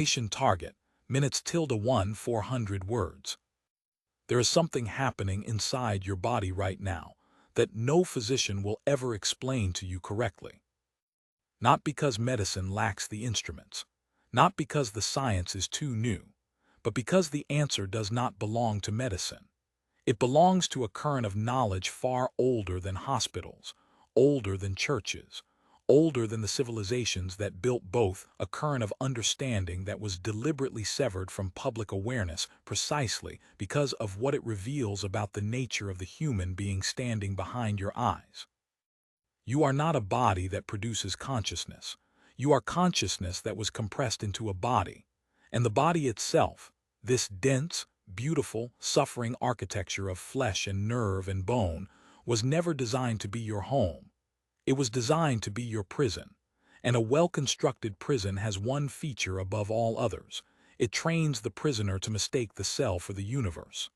Target, minutes tilde 1 400 words. There is something happening inside your body right now that no physician will ever explain to you correctly. Not because medicine lacks the instruments, not because the science is too new, but because the answer does not belong to medicine. It belongs to a current of knowledge far older than hospitals, older than churches, older than the civilizations that built both, a current of understanding that was deliberately severed from public awareness precisely because of what it reveals about the nature of the human being standing behind your eyes. You are not a body that produces consciousness. You are consciousness that was compressed into a body. And the body itself, this dense, beautiful, suffering architecture of flesh and nerve and bone, was never designed to be your home. It was designed to be your prison. And a well-constructed prison has one feature above all others. It trains the prisoner to mistake the cell for the universe.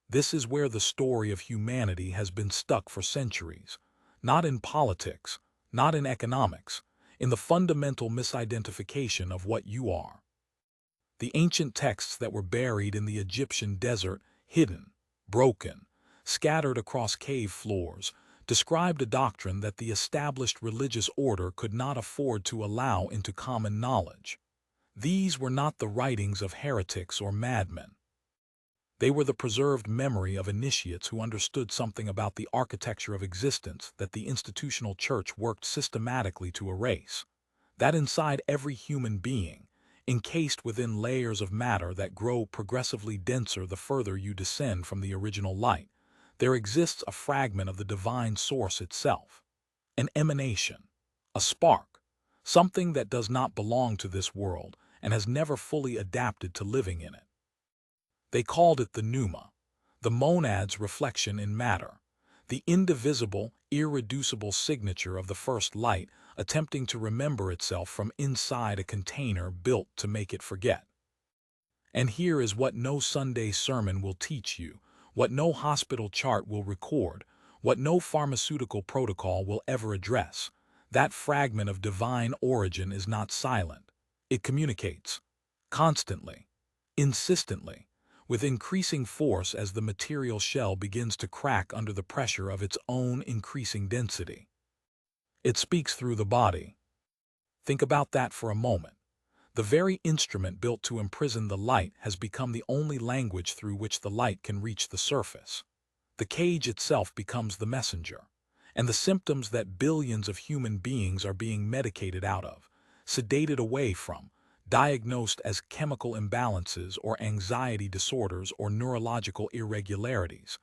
This is where the story of humanity has been stuck for centuries. Not in politics, not in economics, in the fundamental misidentification of what you are. The ancient texts that were buried in the Egyptian desert, hidden, broken, scattered across cave floors, described a doctrine that the established religious order could not afford to allow into common knowledge. These were not the writings of heretics or madmen. They were the preserved memory of initiates who understood something about the architecture of existence that the institutional church worked systematically to erase. That inside every human being, encased within layers of matter that grow progressively denser the further you descend from the original light, there exists a fragment of the divine source itself, an emanation, a spark, something that does not belong to this world and has never fully adapted to living in it. They called it the pneuma, the monad's reflection in matter, the indivisible, irreducible signature of the first light attempting to remember itself from inside a container built to make it forget. And here is what no Sunday sermon will teach you, what no hospital chart will record, what no pharmaceutical protocol will ever address. That fragment of divine origin is not silent. It communicates, constantly, insistently, with increasing force as the material shell begins to crack under the pressure of its own increasing density. It speaks through the body. Think about that for a moment. The very instrument built to imprison the light has become the only language through which the light can reach the surface. The cage itself becomes the messenger, and the symptoms that billions of human beings are being medicated out of, sedated away from, diagnosed as chemical imbalances or anxiety disorders or neurological irregularities.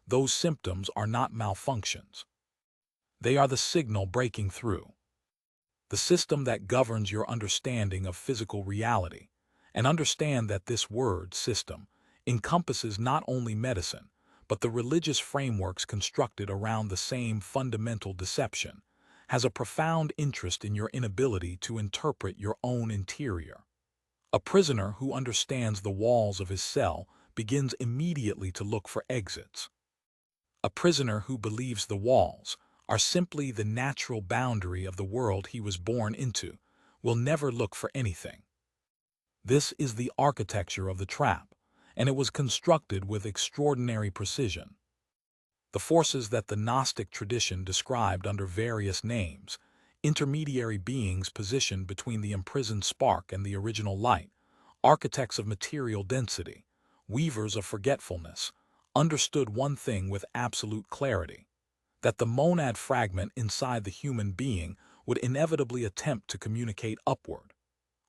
Those symptoms are not malfunctions. They are the signal breaking through. The system that governs your understanding of physical reality. And understand that this word, system, encompasses not only medicine, but the religious frameworks constructed around the same fundamental deception, has a profound interest in your inability to interpret your own interior. A prisoner who understands the walls of his cell begins immediately to look for exits. A prisoner who believes the walls are simply the natural boundary of the world he was born into will never look for anything. This is the architecture of the trap, and it was constructed with extraordinary precision. The forces that the Gnostic tradition described under various names, intermediary beings positioned between the imprisoned spark and the original light, architects of material density, weavers of forgetfulness, understood one thing with absolute clarity, that the monad fragment inside the human being would inevitably attempt to communicate upward,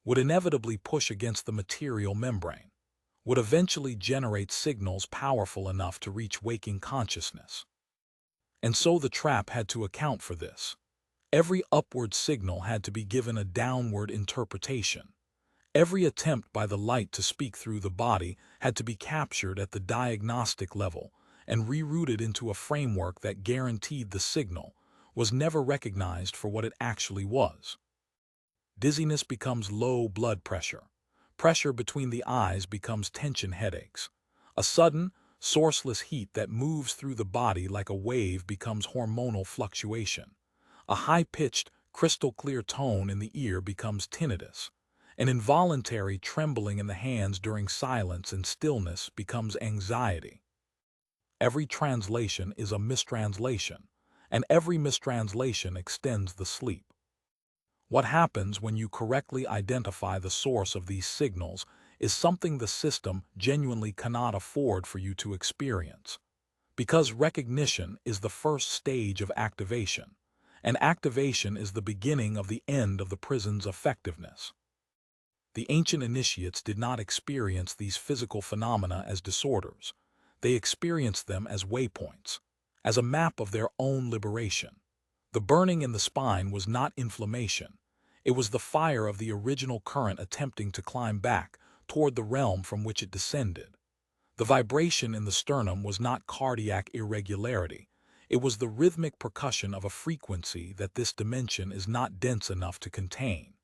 would inevitably push against the material membrane, would eventually generate signals powerful enough to reach waking consciousness. And so the trap had to account for this. Every upward signal had to be given a downward interpretation. Every attempt by the light to speak through the body had to be captured at the diagnostic level and rerouted into a framework that guaranteed the signal was never recognized for what it actually was. Dizziness becomes low blood pressure. Pressure between the eyes becomes tension headaches. A sudden, sourceless heat that moves through the body like a wave becomes hormonal fluctuation. A high-pitched, crystal-clear tone in the ear becomes tinnitus. An involuntary trembling in the hands during silence and stillness becomes anxiety. Every translation is a mistranslation, and every mistranslation extends the sleep. What happens when you correctly identify the source of these signals is something the system genuinely cannot afford for you to experience. Because recognition is the first stage of activation, and activation is the beginning of the end of the prison's effectiveness. The ancient initiates did not experience these physical phenomena as disorders. They experienced them as waypoints, as a map of their own liberation. The burning in the spine was not inflammation. It was the fire of the original current attempting to climb back toward the realm from which it descended. The vibration in the sternum was not cardiac irregularity. It was the rhythmic percussion of a frequency that this dimension is not dense enough to contain.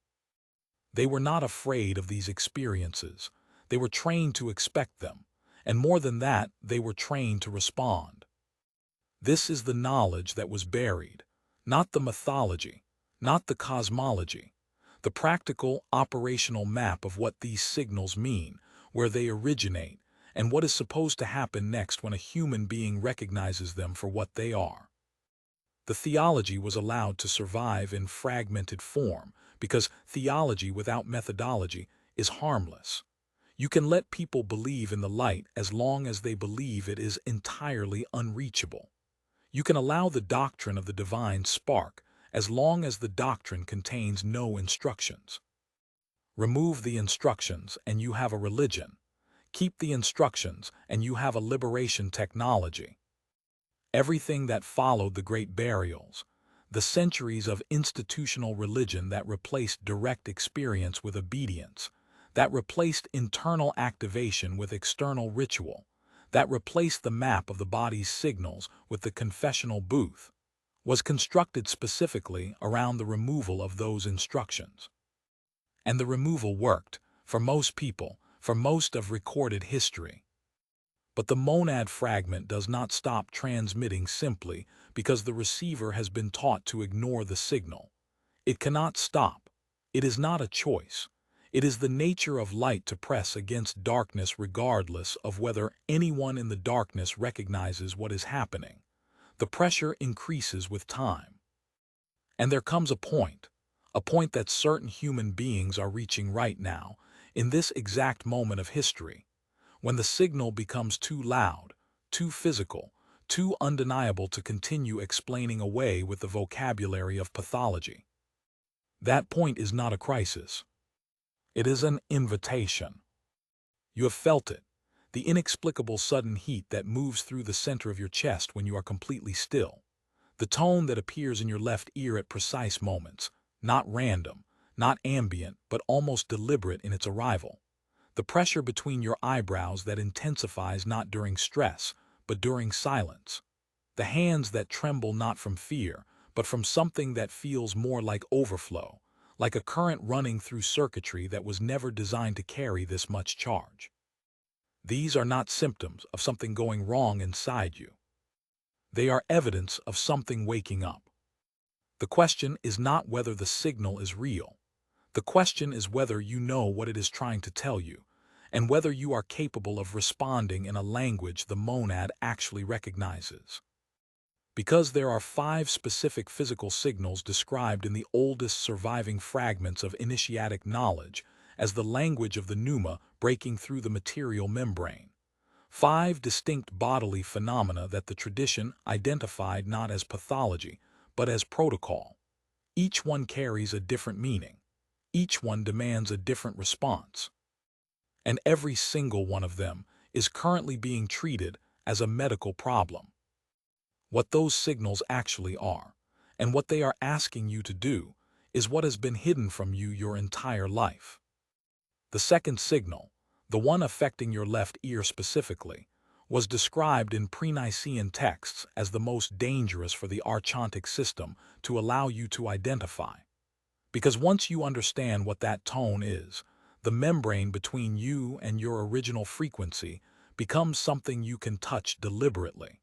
They were not afraid of these experiences. They were trained to expect them, and more than that, they were trained to respond. This is the knowledge that was buried, not the mythology, not the cosmology, the practical, operational map of what these signals mean, where they originate, and what is supposed to happen next when a human being recognizes them for what they are. The theology was allowed to survive in fragmented form because theology without methodology is harmless. You can let people believe in the light as long as they believe it is entirely unreachable. You can allow the doctrine of the divine spark as long as the doctrine contains no instructions. Remove the instructions and you have a religion. Keep the instructions and you have a liberation technology. Everything that followed the great burials, the centuries of institutional religion that replaced direct experience with obedience, that replaced internal activation with external ritual, that replaced the map of the body's signals with the confessional booth, was constructed specifically around the removal of those instructions. And the removal worked, for most people, for most of recorded history. But the monad fragment does not stop transmitting simply because the receiver has been taught to ignore the signal. It cannot stop. It is not a choice. It is the nature of light to press against darkness regardless of whether anyone in the darkness recognizes what is happening. The pressure increases with time. And there comes a point that certain human beings are reaching right now, in this exact moment of history, when the signal becomes too loud, too physical, too undeniable to continue explaining away with the vocabulary of pathology. That point is not a crisis. It is an invitation. You have felt it, the inexplicable sudden heat that moves through the center of your chest when you are completely still, the tone that appears in your left ear at precise moments, not random, not ambient, but almost deliberate in its arrival. The pressure between your eyebrows that intensifies not during stress, but during silence. The hands that tremble not from fear, but from something that feels more like overflow, like a current running through circuitry that was never designed to carry this much charge. These are not symptoms of something going wrong inside you. They are evidence of something waking up. The question is not whether the signal is real. The question is whether you know what it is trying to tell you, and whether you are capable of responding in a language the monad actually recognizes. Because there are 5 specific physical signals described in the oldest surviving fragments of initiatic knowledge as the language of the pneuma breaking through the material membrane. 5 distinct bodily phenomena that the tradition identified not as pathology, but as protocol. Each one carries a different meaning. Each one demands a different response. And every single one of them is currently being treated as a medical problem. What those signals actually are, and what they are asking you to do, is what has been hidden from you your entire life. The second signal, the one affecting your left ear specifically, was described in pre-Nicene texts as the most dangerous for the archontic system to allow you to identify. Because once you understand what that tone is, the membrane between you and your original frequency becomes something you can touch deliberately.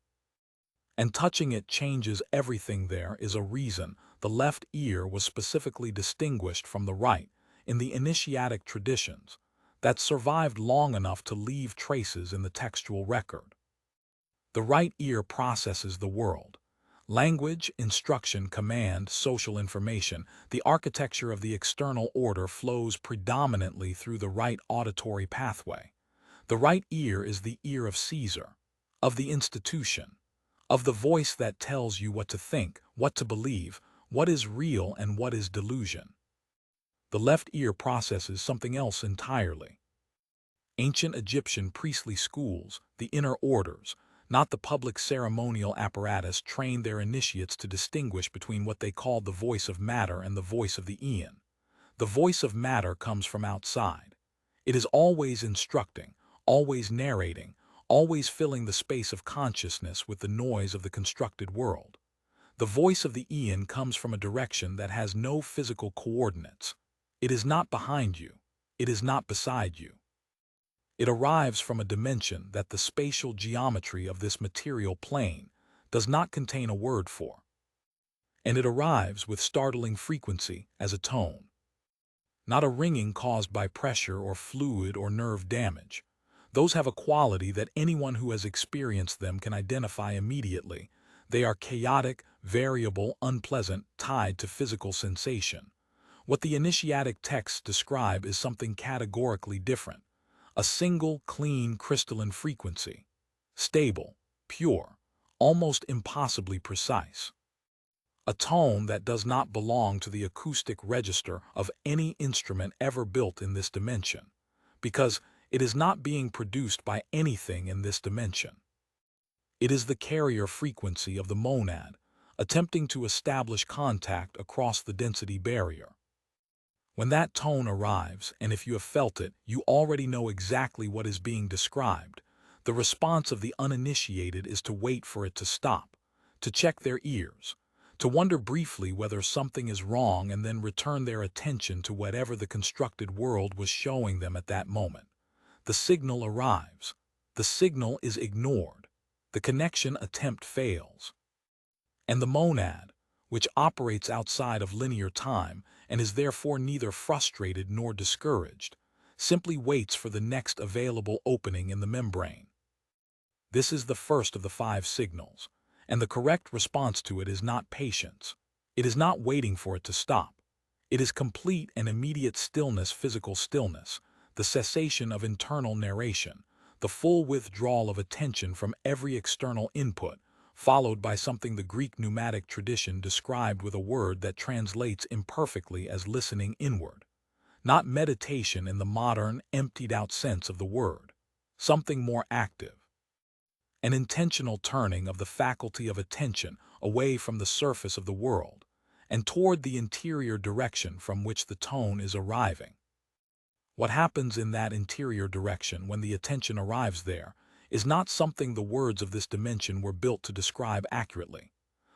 And touching it changes everything. There is a reason the left ear was specifically distinguished from the right. in the initiatic traditions that survived long enough to leave traces in the textual record. The right ear processes the world. Language, instruction, command, social information, the architecture of the external order flows predominantly through the right auditory pathway. The right ear is the ear of Caesar, of the institution, of the voice that tells you what to think, what to believe, what is real and what is delusion. The left ear processes something else entirely. Ancient Egyptian priestly schools, the inner orders, not the public ceremonial apparatus, trained their initiates to distinguish between what they called the voice of matter and the voice of the Aeon. The voice of matter comes from outside. It is always instructing, always narrating, always filling the space of consciousness with the noise of the constructed world. The voice of the Aeon comes from a direction that has no physical coordinates. It is not behind you. It is not beside you. It arrives from a dimension that the spatial geometry of this material plane does not contain a word for. And it arrives with startling frequency as a tone. Not a ringing caused by pressure or fluid or nerve damage. Those have a quality that anyone who has experienced them can identify immediately. They are chaotic, variable, unpleasant, tied to physical sensation. What the initiatic texts describe is something categorically different. A single, clean, crystalline frequency. Stable, pure, almost impossibly precise. A tone that does not belong to the acoustic register of any instrument ever built in this dimension, because it is not being produced by anything in this dimension. It is the carrier frequency of the monad, attempting to establish contact across the density barrier. When that tone arrives, and if you have felt it, you already know exactly what is being described. The response of the uninitiated is to wait for it to stop, to check their ears, to wonder briefly whether something is wrong and then return their attention to whatever the constructed world was showing them at that moment. The signal arrives. The signal is ignored. The connection attempt fails. And the monad, which operates outside of linear time and is therefore neither frustrated nor discouraged, simply waits for the next available opening in the membrane. This is the first of the 5 signals, and the correct response to it is not patience. It is not waiting for it to stop. It is complete and immediate stillness, physical stillness, the cessation of internal narration, the full withdrawal of attention from every external input, followed by something the Greek pneumatic tradition described with a word that translates imperfectly as listening inward. Not meditation in the modern, emptied-out sense of the word. Something more active. An intentional turning of the faculty of attention away from the surface of the world and toward the interior direction from which the tone is arriving. What happens in that interior direction when the attention arrives there is not something the words of this dimension were built to describe accurately,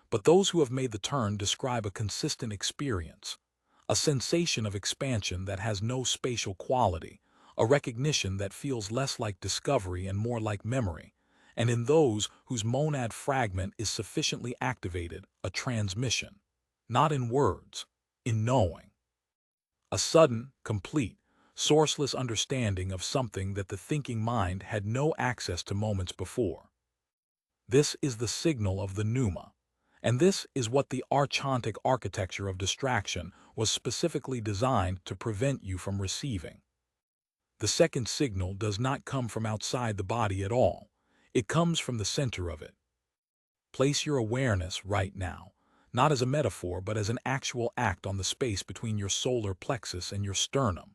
but those who have made the turn describe a consistent experience, a sensation of expansion that has no spatial quality, a recognition that feels less like discovery and more like memory, and in those whose monad fragment is sufficiently activated, a transmission, not in words, in knowing. A sudden, complete, sourceless understanding of something that the thinking mind had no access to moments before. This is the signal of the pneuma, and this is what the archontic architecture of distraction was specifically designed to prevent you from receiving. The second signal does not come from outside the body at all. It comes from the center of it. Place your awareness right now, not as a metaphor but as an actual act on the space between your solar plexus and your sternum.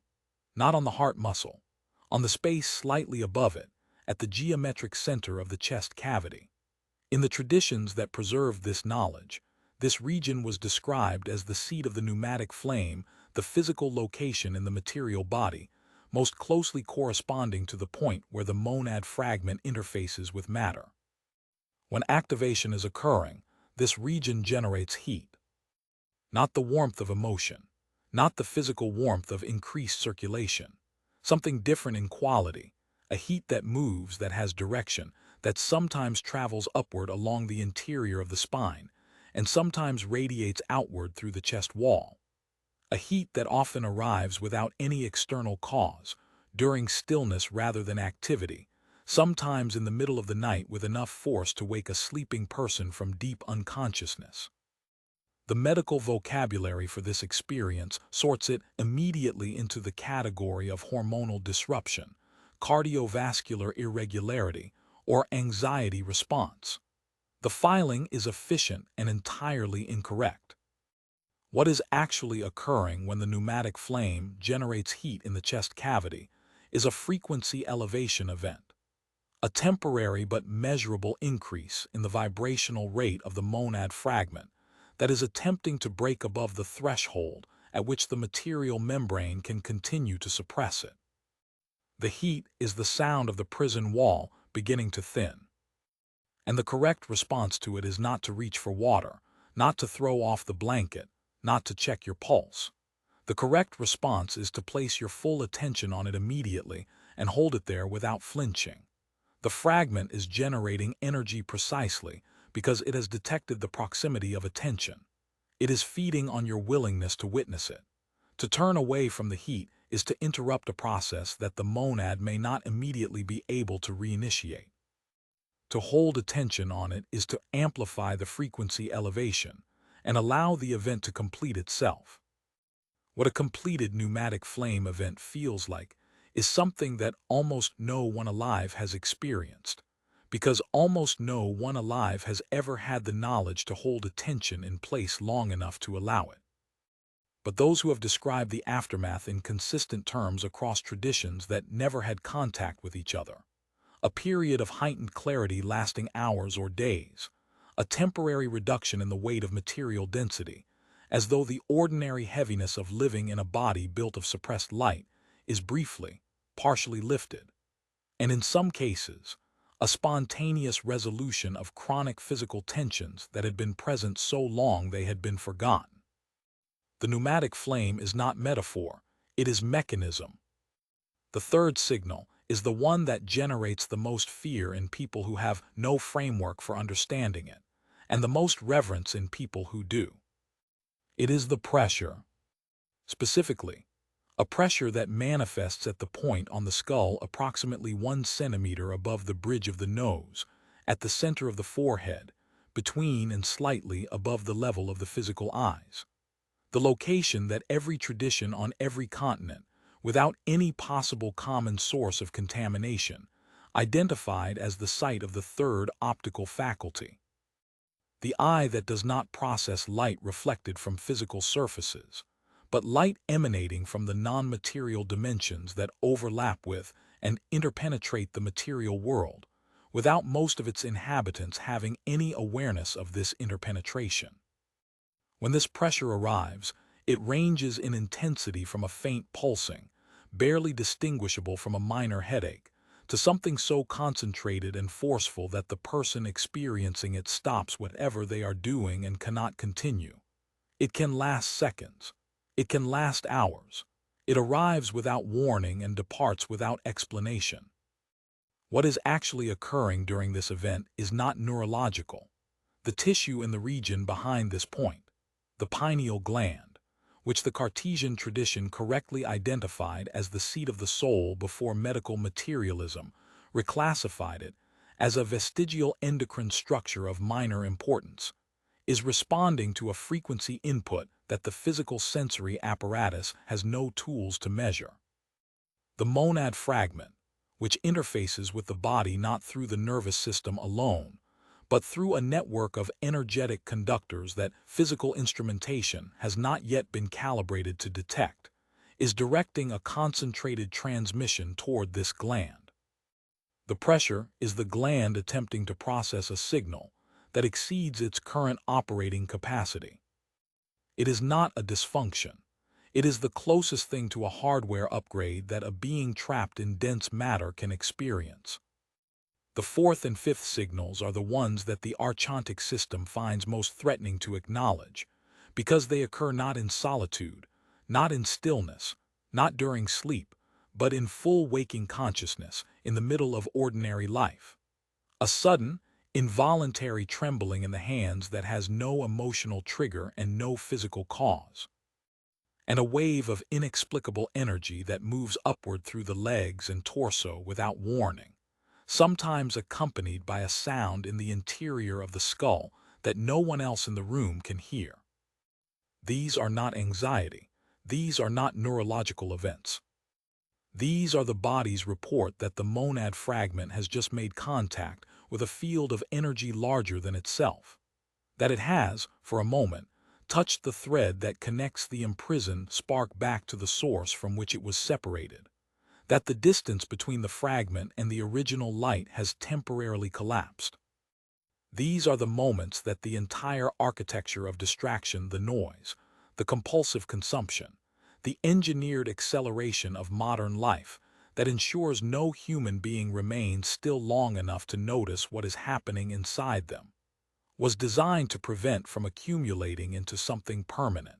Not on the heart muscle, on the space slightly above it, at the geometric center of the chest cavity. In the traditions that preserved this knowledge, this region was described as the seat of the pneumatic flame, the physical location in the material body, most closely corresponding to the point where the monad fragment interfaces with matter. When activation is occurring, this region generates heat. Not the warmth of emotion. Not the physical warmth of increased circulation. Something different in quality, a heat that moves, that has direction, that sometimes travels upward along the interior of the spine, and sometimes radiates outward through the chest wall. a heat that often arrives without any external cause, during stillness rather than activity, sometimes in the middle of the night with enough force to wake a sleeping person from deep unconsciousness. The medical vocabulary for this experience sorts it immediately into the category of hormonal disruption, cardiovascular irregularity, or anxiety response. The filing is efficient and entirely incorrect. What is actually occurring when the pneumatic flame generates heat in the chest cavity is a frequency elevation event, a temporary but measurable increase in the vibrational rate of the monad fragment that is attempting to break above the threshold at which the material membrane can continue to suppress it. The heat is the sound of the prison wall beginning to thin. And the correct response to it is not to reach for water, not to throw off the blanket, not to check your pulse. The correct response is to place your full attention on it immediately and hold it there without flinching. The fragment is generating energy precisely because it has detected the proximity of attention. It is feeding on your willingness to witness it. To turn away from the heat is to interrupt a process that the monad may not immediately be able to reinitiate. To hold attention on it is to amplify the frequency elevation and allow the event to complete itself. What a completed pneumatic flame event feels like is something that almost no one alive has experienced, because almost no one alive has ever had the knowledge to hold attention in place long enough to allow it. But those who have described the aftermath in consistent terms across traditions that never had contact with each other, a period of heightened clarity lasting hours or days, a temporary reduction in the weight of material density, as though the ordinary heaviness of living in a body built of suppressed light is briefly, partially lifted, and in some cases, a spontaneous resolution of chronic physical tensions that had been present so long they had been forgotten. The pneumatic flame is not metaphor, it is mechanism. The third signal is the one that generates the most fear in people who have no framework for understanding it, and the most reverence in people who do. It is the pressure. Specifically, a pressure that manifests at the point on the skull approximately 1 centimeter above the bridge of the nose, at the center of the forehead, between and slightly above the level of the physical eyes. The location that every tradition on every continent, without any possible common source of contamination, identified as the site of the third optical faculty. The eye that does not process light reflected from physical surfaces, but light emanating from the non-material dimensions that overlap with and interpenetrate the material world, without most of its inhabitants having any awareness of this interpenetration. When this pressure arrives, it ranges in intensity from a faint pulsing, barely distinguishable from a minor headache, to something so concentrated and forceful that the person experiencing it stops whatever they are doing and cannot continue. It can last seconds. It can last hours. It arrives without warning and departs without explanation. What is actually occurring during this event is not neurological. The tissue in the region behind this point, the pineal gland, which the Cartesian tradition correctly identified as the seat of the soul before medical materialism, reclassified it as a vestigial endocrine structure of minor importance, is responding to a frequency input that the physical sensory apparatus has no tools to measure. The monad fragment, which interfaces with the body not through the nervous system alone, but through a network of energetic conductors that physical instrumentation has not yet been calibrated to detect, is directing a concentrated transmission toward this gland. The pressure is the gland attempting to process a signal that exceeds its current operating capacity. It is not a dysfunction. It is the closest thing to a hardware upgrade that a being trapped in dense matter can experience. The fourth and fifth signals are the ones that the archontic system finds most threatening to acknowledge, because they occur not in solitude, not in stillness, not during sleep, but in full waking consciousness, in the middle of ordinary life. A sudden, involuntary trembling in the hands that has no emotional trigger and no physical cause. and a wave of inexplicable energy that moves upward through the legs and torso without warning, sometimes accompanied by a sound in the interior of the skull that no one else in the room can hear. These are not anxiety. These are not neurological events. These are the body's report that the monad fragment has just made contact with a field of energy larger than itself, that it has, for a moment, touched the thread that connects the imprisoned spark back to the source from which it was separated, that the distance between the fragment and the original light has temporarily collapsed. These are the moments that the entire architecture of distraction, the noise, the compulsive consumption, the engineered acceleration of modern life that ensures no human being remains still long enough to notice what is happening inside them, was designed to prevent from accumulating into something permanent.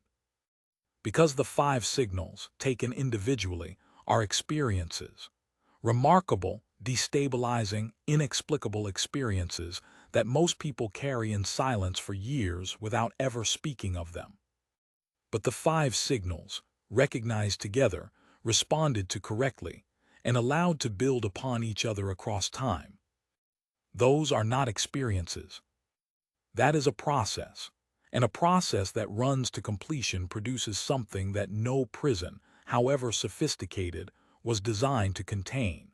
Because the five signals, taken individually, are experiences, remarkable, destabilizing, inexplicable experiences that most people carry in silence for years without ever speaking of them. But the five signals, recognized together, responded to correctly, and allowed to build upon each other across time. Those are not experiences. That is a process, and a process that runs to completion produces something that no prison, however sophisticated, was designed to contain.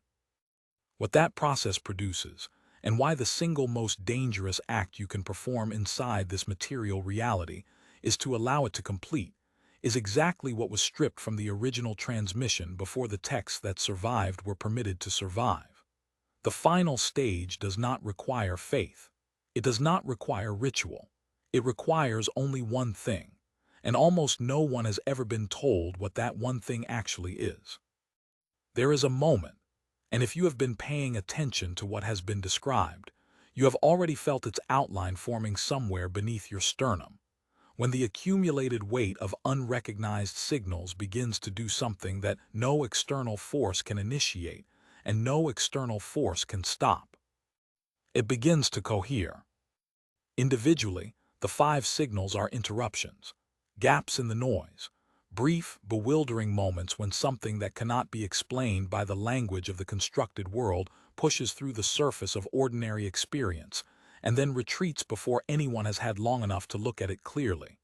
What that process produces, and why the single most dangerous act you can perform inside this material reality is to allow it to complete, is exactly what was stripped from the original transmission before the texts that survived were permitted to survive. The final stage does not require faith. It does not require ritual. It requires only one thing, and almost no one has ever been told what that one thing actually is. There is a moment, and if you have been paying attention to what has been described, you have already felt its outline forming somewhere beneath your sternum, when the accumulated weight of unrecognized signals begins to do something that no external force can initiate and no external force can stop. It begins to cohere. Individually, the five signals are interruptions, gaps in the noise, brief, bewildering moments when something that cannot be explained by the language of the constructed world pushes through the surface of ordinary experience and then retreats before anyone has had long enough to look at it clearly.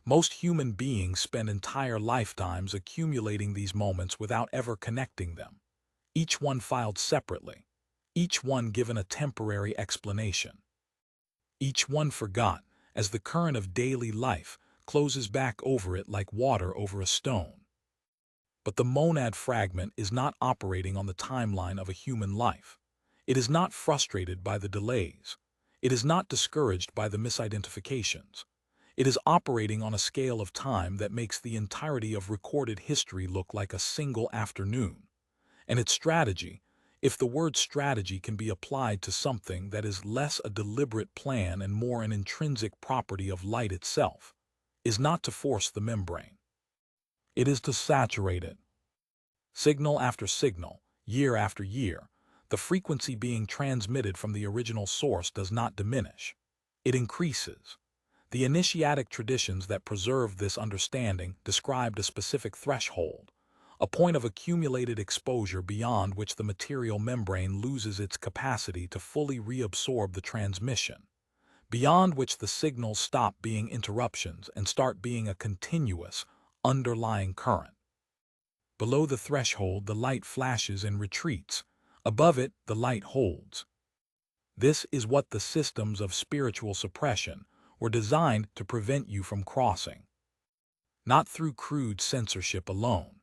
Most human beings spend entire lifetimes accumulating these moments without ever connecting them, each one filed separately, each one given a temporary explanation, each one forgot as the current of daily life closes back over it like water over a stone. But the monad fragment is not operating on the timeline of a human life. It is not frustrated by the delays. It is not discouraged by the misidentifications. It is operating on a scale of time that makes the entirety of recorded history look like a single afternoon. And its strategy, if the word strategy can be applied to something that is less a deliberate plan and more an intrinsic property of light itself, is not to force the membrane. It is to saturate it. Signal after signal, year after year, the frequency being transmitted from the original source does not diminish. It increases. The initiatic traditions that preserved this understanding described a specific threshold, a point of accumulated exposure beyond which the material membrane loses its capacity to fully reabsorb the transmission, beyond which the signals stop being interruptions and start being a continuous, underlying current. Below the threshold, the light flashes and retreats. Above it, the light holds. This is what the systems of spiritual suppression were designed to prevent you from crossing. Not through crude censorship alone,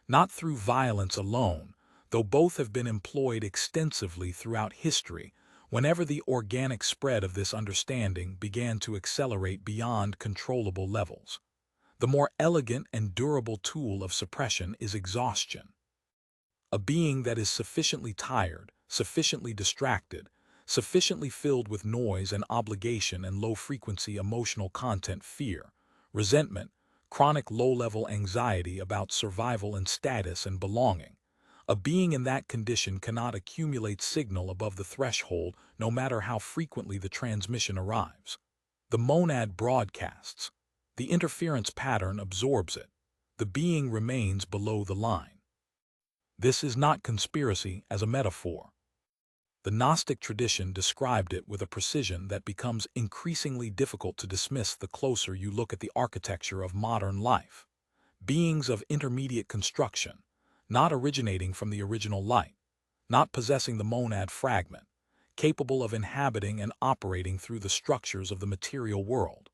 not through violence alone, though both have been employed extensively throughout history whenever the organic spread of this understanding began to accelerate beyond controllable levels. The more elegant and durable tool of suppression is exhaustion. A being that is sufficiently tired, sufficiently distracted, sufficiently filled with noise and obligation and low-frequency emotional content, fear, resentment, chronic low-level anxiety about survival and status and belonging. A being in that condition cannot accumulate signal above the threshold no matter how frequently the transmission arrives. The monad broadcasts. The interference pattern absorbs it. the being remains below the line. This is not conspiracy as a metaphor. The Gnostic tradition described it with a precision that becomes increasingly difficult to dismiss the closer you look at the architecture of modern life. Beings of intermediate construction, not originating from the original light, not possessing the monad fragment, capable of inhabiting and operating through the structures of the material world,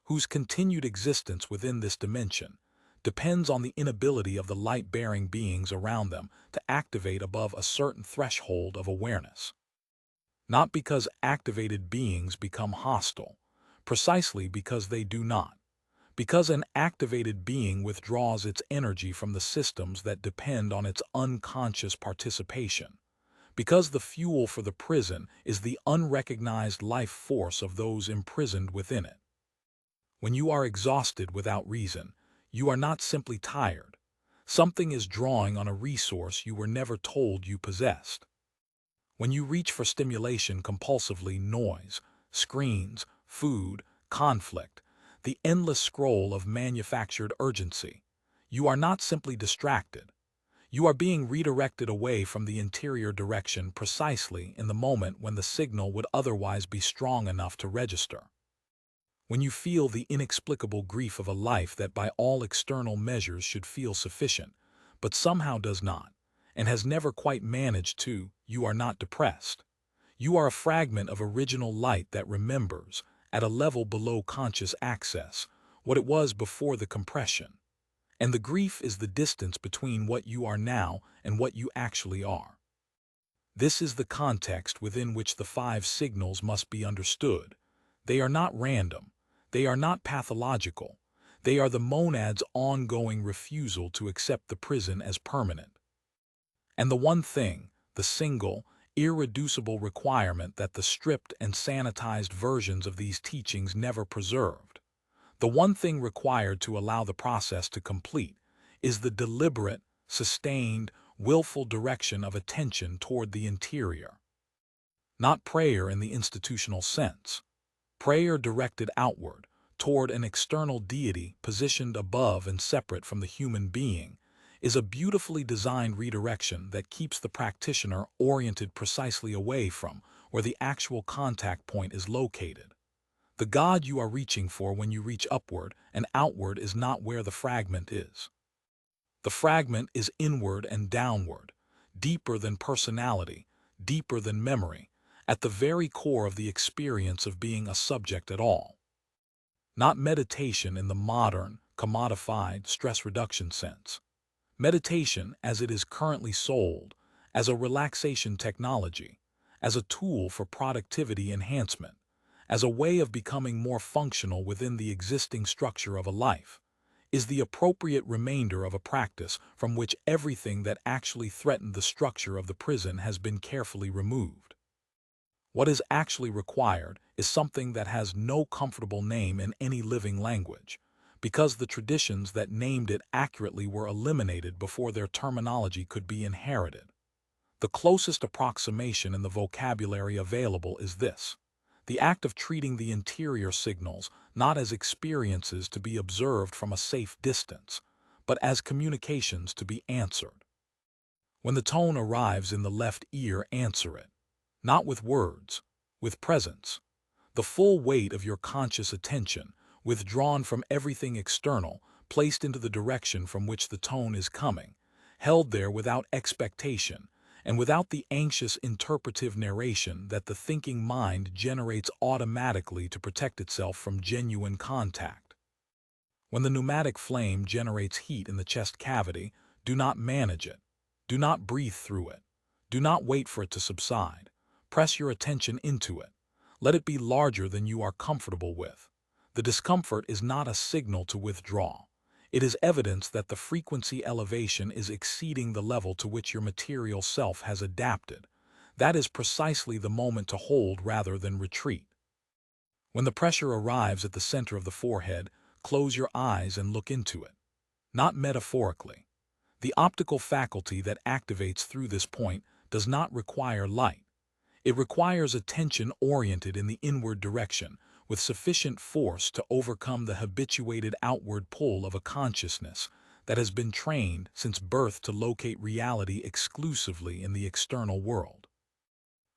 whose continued existence within this dimension depends on the inability of the light-bearing beings around them to activate above a certain threshold of awareness. Not because activated beings become hostile, precisely because they do not. Because an activated being withdraws its energy from the systems that depend on its unconscious participation. Because the fuel for the prison is the unrecognized life force of those imprisoned within it. When you are exhausted without reason, you are not simply tired. Something is drawing on a resource you were never told you possessed. When you reach for stimulation compulsively, noise, screens, food, conflict, the endless scroll of manufactured urgency, you are not simply distracted. You are being redirected away from the interior direction precisely in the moment when the signal would otherwise be strong enough to register. When you feel the inexplicable grief of a life that by all external measures should feel sufficient, but somehow does not, and has never quite managed to, you are not depressed. You are a fragment of original light that remembers, at a level below conscious access, what it was before the compression. And the grief is the distance between what you are now and what you actually are. This is the context within which the five signals must be understood. They are not random. They are not pathological. They are the monad's ongoing refusal to accept the prison as permanent. And the one thing, the single, irreducible requirement that the stripped and sanitized versions of these teachings never preserved, the one thing required to allow the process to complete, is the deliberate, sustained, willful direction of attention toward the interior. Not prayer in the institutional sense. Prayer directed outward, toward an external deity positioned above and separate from the human being, is a beautifully designed redirection that keeps the practitioner oriented precisely away from where the actual contact point is located. The God you are reaching for when you reach upward and outward is not where the fragment is. The fragment is inward and downward, deeper than personality, deeper than memory, at the very core of the experience of being a subject at all. Not meditation in the modern, commodified, stress reduction sense. Meditation as it is currently sold, as a relaxation technology, as a tool for productivity enhancement, as a way of becoming more functional within the existing structure of a life, is the appropriate remainder of a practice from which everything that actually threatened the structure of the prison has been carefully removed. What is actually required is something that has no comfortable name in any living language, because the traditions that named it accurately were eliminated before their terminology could be inherited. The closest approximation in the vocabulary available is this: the act of treating the interior signals not as experiences to be observed from a safe distance, but as communications to be answered. When the tone arrives in the left ear, answer it. Not with words, with presence. The full weight of your conscious attention, withdrawn from everything external, placed into the direction from which the tone is coming, held there without expectation, and without the anxious interpretive narration that the thinking mind generates automatically to protect itself from genuine contact. When the pneumatic flame generates heat in the chest cavity, do not manage it. Do not breathe through it. Do not wait for it to subside. Press your attention into it. Let it be larger than you are comfortable with. The discomfort is not a signal to withdraw. It is evidence that the frequency elevation is exceeding the level to which your material self has adapted. That is precisely the moment to hold rather than retreat. When the pressure arrives at the center of the forehead, close your eyes and look into it. Not metaphorically. The optical faculty that activates through this point does not require light. It requires attention oriented in the inward direction, with sufficient force to overcome the habituated outward pull of a consciousness that has been trained since birth to locate reality exclusively in the external world.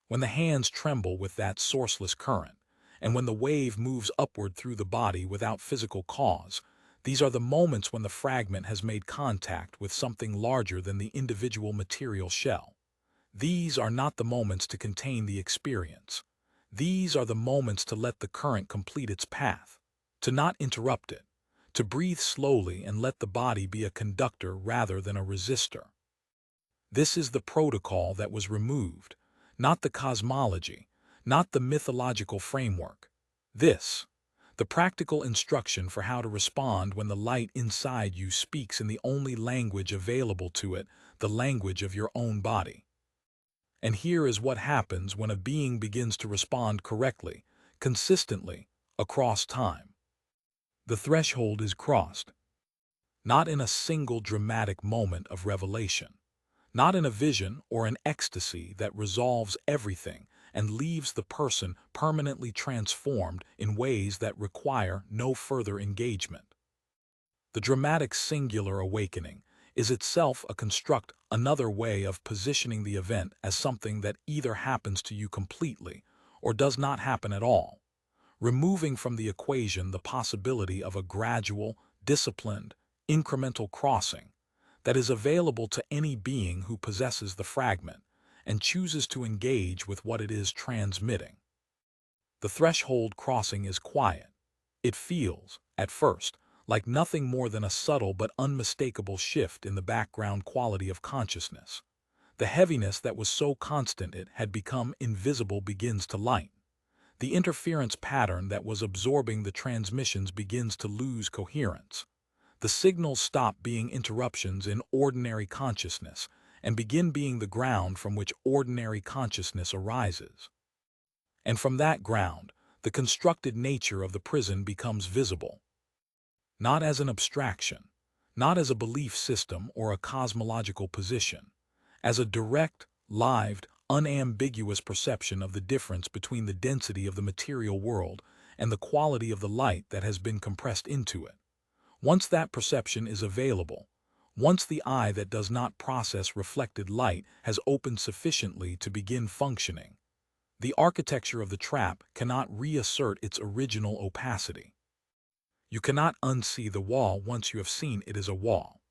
When the hands tremble with that sourceless current, and when the wave moves upward through the body without physical cause, these are the moments when the fragment has made contact with something larger than the individual material shell. These are not the moments to contain the experience. These are the moments to let the current complete its path, to not interrupt it, to breathe slowly and let the body be a conductor rather than a resistor. This is the protocol that was removed, not the cosmology, not the mythological framework. This, the practical instruction for how to respond when the light inside you speaks in the only language available to it, the language of your own body. And here is what happens when a being begins to respond correctly, consistently, across time. The threshold is crossed, not in a single dramatic moment of revelation, not in a vision or an ecstasy that resolves everything and leaves the person permanently transformed in ways that require no further engagement. The dramatic singular awakening is itself a construct, another way of positioning the event as something that either happens to you completely or does not happen at all, removing from the equation the possibility of a gradual, disciplined, incremental crossing that is available to any being who possesses the fragment and chooses to engage with what it is transmitting. The threshold crossing is quiet. It feels, at first, like nothing more than a subtle but unmistakable shift in the background quality of consciousness. The heaviness that was so constant it had become invisible begins to lighten. The interference pattern that was absorbing the transmissions begins to lose coherence. The signals stop being interruptions in ordinary consciousness and begin being the ground from which ordinary consciousness arises. And from that ground, the constructed nature of the prison becomes visible. Not as an abstraction, not as a belief system or a cosmological position, as a direct, lived, unambiguous perception of the difference between the density of the material world and the quality of the light that has been compressed into it. Once that perception is available, once the eye that does not process reflected light has opened sufficiently to begin functioning, the architecture of the trap cannot reassert its original opacity. You cannot unsee the wall once you have seen it is a wall.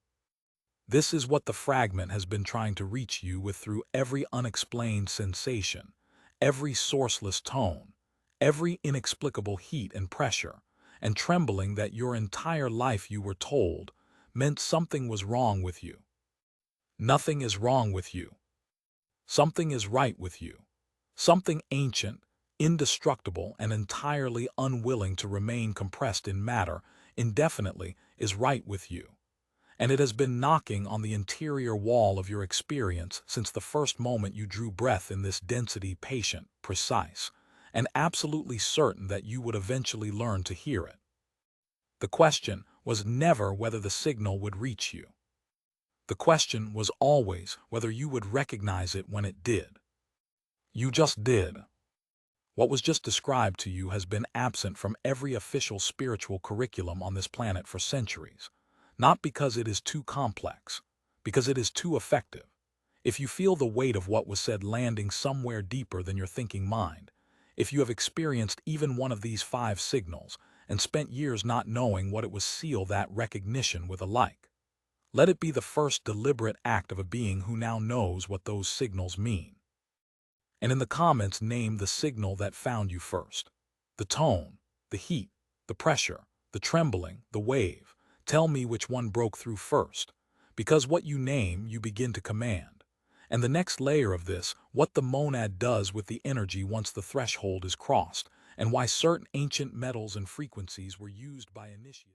This is what the fragment has been trying to reach you with through every unexplained sensation, every sourceless tone, every inexplicable heat and pressure, and trembling that your entire life you were told meant something was wrong with you. Nothing is wrong with you. Something is right with you. Something ancient, indestructible, and entirely unwilling to remain compressed in matter indefinitely is right with you. And it has been knocking on the interior wall of your experience since the first moment you drew breath in this density, patient, precise, and absolutely certain that you would eventually learn to hear it. The question was never whether the signal would reach you. The question was always whether you would recognize it when it did. You just did. What was just described to you has been absent from every official spiritual curriculum on this planet for centuries. Not because it is too complex, because it is too effective. If you feel the weight of what was said landing somewhere deeper than your thinking mind, if you have experienced even one of these 5 signals and spent years not knowing what it was, seal that recognition with a like. Let it be the first deliberate act of a being who now knows what those signals mean. And in the comments, name the signal that found you first. The tone, the heat, the pressure, the trembling, the wave. Tell me which one broke through first, because what you name, you begin to command. And the next layer of this, what the monad does with the energy once the threshold is crossed, and why certain ancient metals and frequencies were used by initiates.